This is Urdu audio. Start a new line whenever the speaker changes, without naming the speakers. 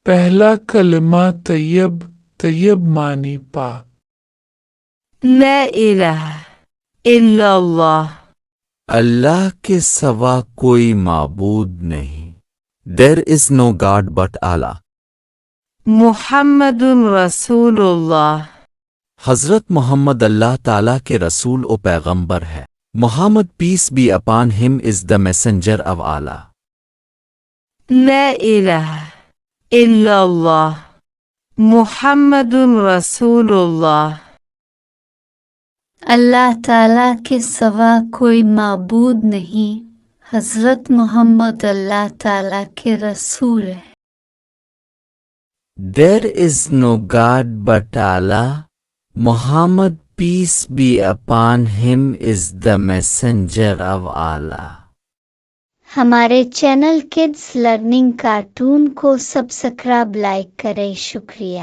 پہلا کلمہ طیب، طیب معنی پاک۔
لا الہ الا اللہ،
اللہ کے سوا کوئی معبود نہیں۔ There is no God but Allah۔
محمد رسول اللہ،
حضرت محمد اللہ تعالیٰ کے رسول و پیغمبر ہے۔ Muhammad peace be upon him is the messenger of Allah۔
لا الہ الا اللہ، محمد رسول اللہ۔
اللہ تعالیٰ کے سوا کوئی معبود نہیں، حضرت محمد اللہ تعالیٰ کے رسول ہیں۔
There is no God but Allah۔ Muhammad peace be upon him is the messenger of Allah۔
ہمارے چینل کڈز لرننگ کارٹون کو سبسکرائب لائک کریں، شکریہ۔